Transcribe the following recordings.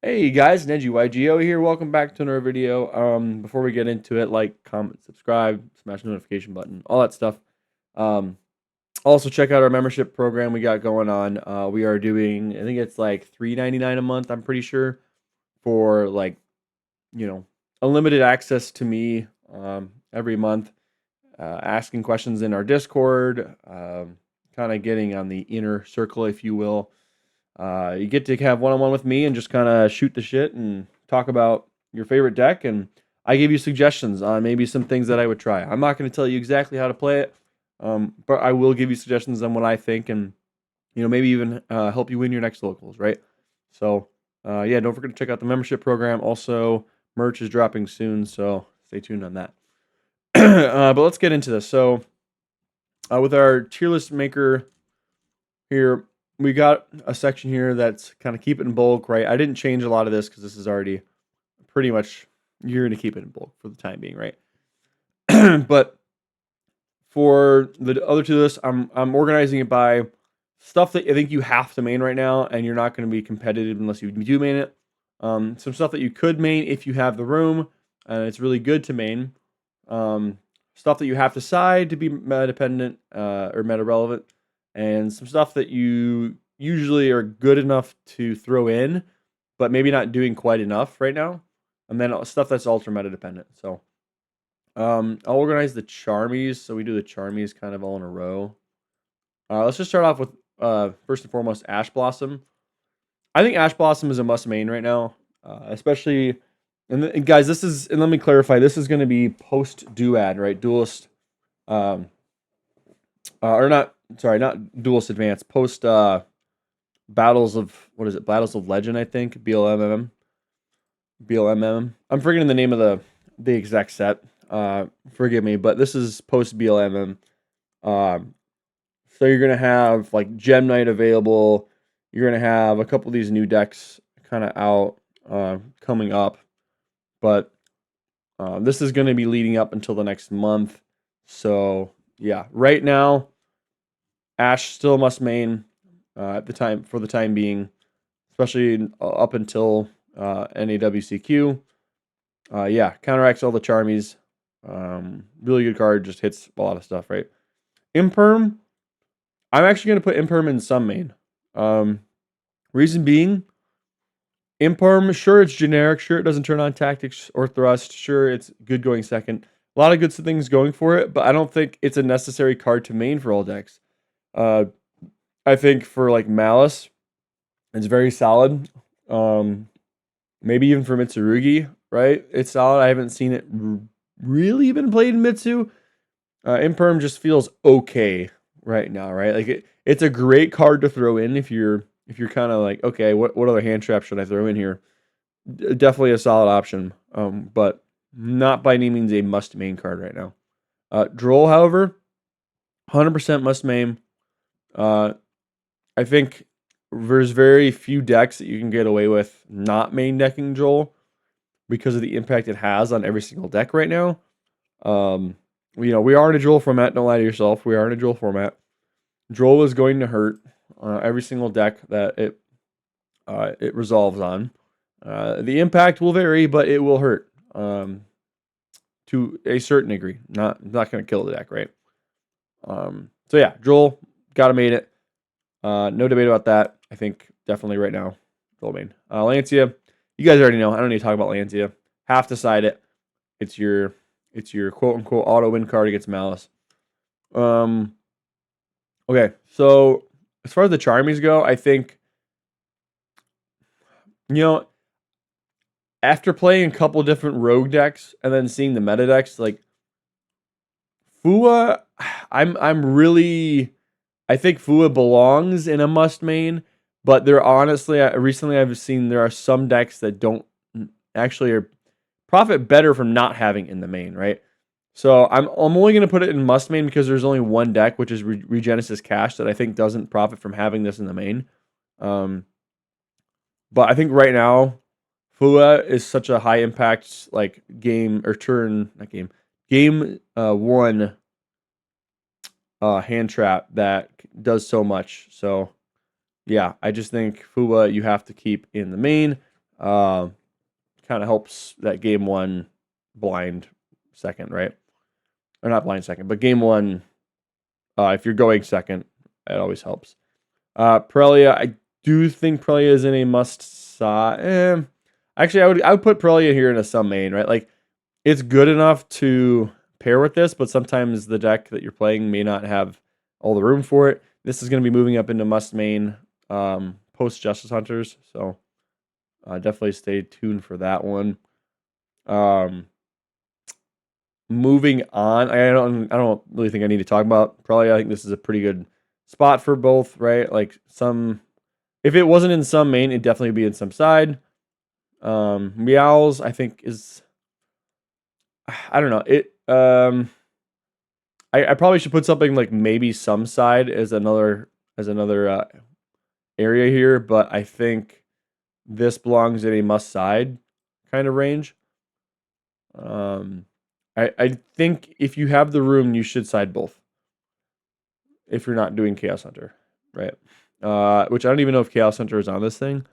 Hey guys, NGYGO here. Welcome back to another video. Before we get into it, like, comment, subscribe, smash the notification button, all that stuff. Um, Also check out our membership program we got going on. We are doing, I think it's like $3.99 a month. I'm pretty sure for like, you know, unlimited access to me every month, asking questions in our Discord, kind of getting on the inner circle, if you will. You get to have one-on-one with me and just kind of shoot the shit and talk about your favorite deck, and I give you suggestions on maybe some things that I would try. I'm not going to tell you exactly how to play it, but I will give you suggestions on what I think, and maybe even help you win your next locals, right? So yeah, don't forget to check out the membership program. Also, merch is dropping soon, so stay tuned on that. But let's get into this. So with our tier list maker here, we got a section here that's kind of keep it in bulk, right? I didn't change a lot of this because this is already pretty much, you're going to keep it in bulk for the time being, right? But for the other two lists, I'm organizing it by stuff that I think you have to main right now, and you're not going to be competitive unless you do main it. Some stuff that you could main if you have the room, and it's really good to main. Stuff that you have to side to be meta dependent or meta relevant, and some stuff that you usually are good enough to throw in, but maybe not doing quite enough right now. And then stuff that's ultra meta dependent. So I'll organize the Charmies. So we do the Charmies kind of all in a row. Let's just start off with first and foremost Ash Blossom. I think Ash Blossom is a must main right now, especially. And guys, this is, and let me clarify, this is going to be post Duad, right? Duelist, or not. Sorry, not Duelist Advanced. Post Battles of, what is it? Battles of Legend, I think. BLMM. BLMM. I'm forgetting the name of the exact set. Forgive me, but this is post BLMM. So you're gonna have like Gem Knight available. You're gonna have a couple of these new decks kind of out coming up, but this is gonna be leading up until the next month. So yeah, right now, Ash still must main at the time for the time being, especially up until NAWCQ. Yeah, counteracts all the Charmies. Really good card, just hits a lot of stuff, right? Imperm, I'm actually going to put Imperm in some main. Reason being, Imperm, sure, it's generic. Sure, it doesn't turn on tactics or thrust. Sure, it's good going second. A lot of good things going for it, but I don't think it's a necessary card to main for all decks. I think for like Malice, it's very solid. Maybe even for Mitsurugi, right? It's solid. I haven't seen it really been played in Mitsu. Imperm just feels okay right now, right? Like it's a great card to throw in if you're kind of like, okay, what other hand trap should I throw in here? Definitely a solid option, but not by any means a must main card right now. Droll, however, 100% must main. I think there's very few decks that you can get away with not main decking Droll because of the impact it has on every single deck right now. We are in a Droll format. Don't lie to yourself. We are in a Droll format. Droll is going to hurt every single deck that it resolves on. The impact will vary, but it will hurt to a certain degree. Not going to kill the deck, right? So yeah, Droll gotta made it. No debate about that. I think definitely right now, Droll main. Lancia, you guys already know. I don't need to talk about Lancia. Have to side it. It's your quote unquote auto win card against Malice. Okay, so as far as the Charmies go, I think after playing a couple different rogue decks and then seeing the meta decks, like Fua, I think Fua belongs in a must main, but there honestly, recently I've seen there are some decks that don't actually are profit better from not having in the main, right? So I'm only going to put it in must main because there's only one deck, which is Regenesis Cash, that I think doesn't profit from having this in the main. But I think right now, Fua is such a high impact like game or turn, not game one hand trap that does so much. So yeah, I just think Fua you have to keep in the main. kind of helps that game 1 blind second, right? Or not blind second, but game 1, if you're going second, it always helps. Plia, I do think Plia is in a must side. Actually, I would put Plia here in a some main, right? Like, it's good enough to pair with this, but sometimes the deck that you're playing may not have all the room for it. This is going to be moving up into must main post Justice Hunters, so definitely stay tuned for that one. Moving on, I don't really think I need to talk about Plia. I think this is a pretty good spot for both, right? Like if it wasn't in some main, it'd definitely be in some side. Meows, I think is, I don't know. I probably should put something like maybe some side as another area here, but I think this belongs in a must side kind of range. I think if you have the room, you should side both. If you're not doing Chaos Hunter, right? Which I don't even know if Chaos Hunter is on this thing.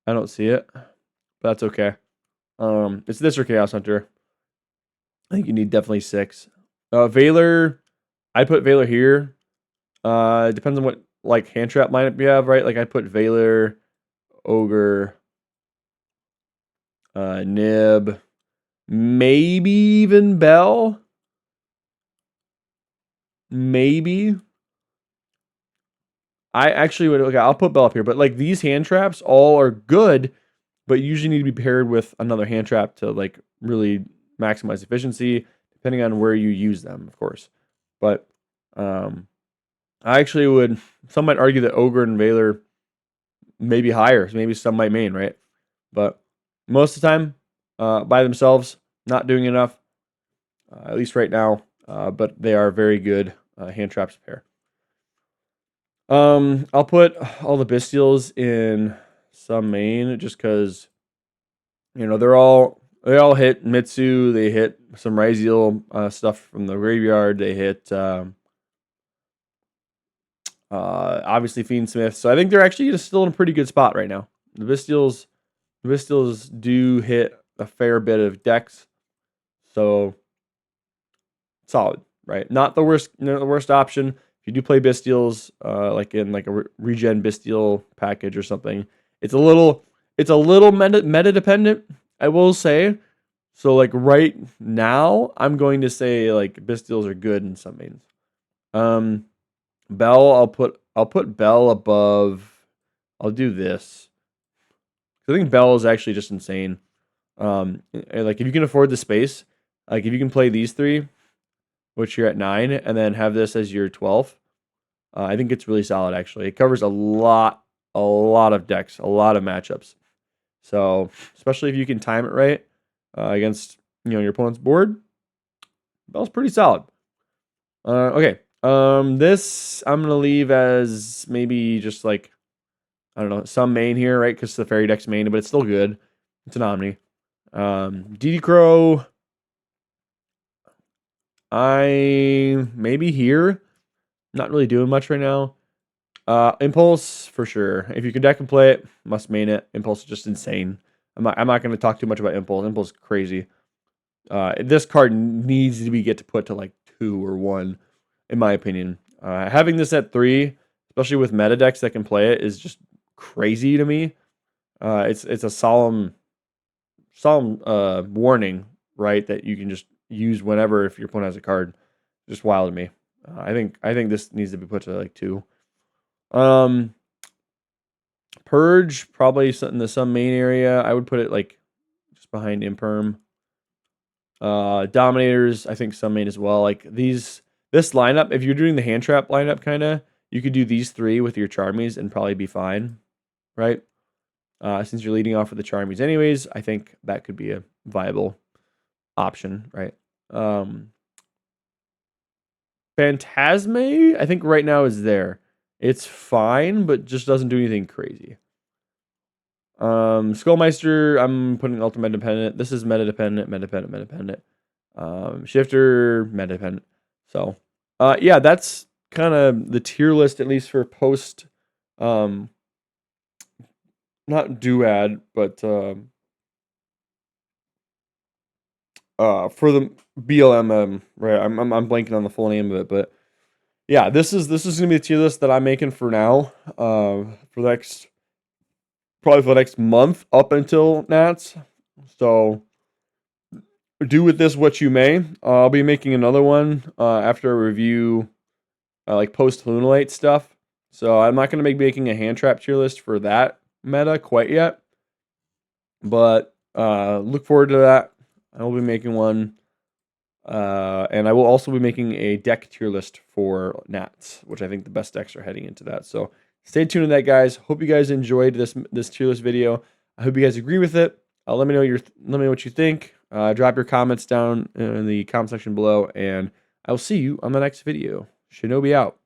I don't see it, but that's okay. It's this or Chaos Hunter. I think you need definitely 6. Valor, I'd put Valor here. It depends on what like hand trap lineup you have, right? Like I'd put Valor, Ogre, Nib, maybe even Belle. Maybe. I actually would, okay, I'll put Belle up here, but like these hand traps all are good, but usually need to be paired with another hand trap to like really maximize efficiency, depending on where you use them, of course. But I actually would, some might argue that Ogre and Valor may be higher, so maybe some might main, right? But most of the time, by themselves, not doing enough, at least right now, but they are very good hand traps pair. I'll put all the Bistils in some main just because, you know, they all hit Mitsu. They hit some Raziel stuff from the graveyard. They hit obviously Fiendsmith. So I think they're actually just still in a pretty good spot right now. The Bistils do hit a fair bit of decks, so solid, right? Not the worst option. If you do play Bistils, like in like a regen Bistil package or something, it's a little meta dependent, I will say. So like right now, I'm going to say like Bistils are good in some mains. Belle, I'll put Belle above. I'll do this. I think Belle is actually just insane. Like if you can afford the space, like if you can play these 3, which you're at 9, and then have this as your 12th, I think it's really solid. Actually, it covers a lot of decks, a lot of matchups. So especially if you can time it right against your opponent's board, Belle's pretty solid. Okay. This I'm gonna leave as maybe just like, I don't know, some main here, right? Because the fairy deck's main, but it's still good. It's an Omni. DD Crow, I maybe here. Not really doing much right now. Impulse for sure. If you can deck and play it, must main it. Impulse is just insane. I'm not going to talk too much about Impulse. Impulse is crazy. This card needs to be get to put to like 2 or 1, in my opinion. Having this at 3, especially with meta decks that can play it, is just crazy to me. It's a solemn warning, right? That you can just use whenever if your opponent has a card. Just wild to me. I think this needs to be put to like 2. Purge probably in the some main area. I would put it like just behind Imperm. Dominators, I think some main as well. Like this lineup, if you're doing the hand trap lineup, kind of, you could do these 3 with your Charmies and probably be fine, right? Since you're leading off with the Charmies anyways, I think that could be a viable option, right? Phantasme, I think right now is there. It's fine, but just doesn't do anything crazy. Skullmeister, I'm putting ultimate dependent. This is meta dependent. Shifter, meta dependent. So, yeah, that's kind of the tier list, at least for post not duad, but for the BLMM, right? I'm blanking on the full name of it, but yeah, this is gonna be the tier list that I'm making for now. For the next probably for the next month up until Nats. So do with this what you may. I'll be making another one after a review, like post Lunalite stuff. So I'm not gonna be making a hand trap tier list for that meta quite yet, but look forward to that. I will be making one. And I will also be making a deck tier list for Nats, which I think the best decks are heading into that. So stay tuned to that, guys. Hope you guys enjoyed this tier list video. I hope you guys agree with it. Let me know what you think. Drop your comments down in the comment section below, and I will see you on the next video. Shinobi out.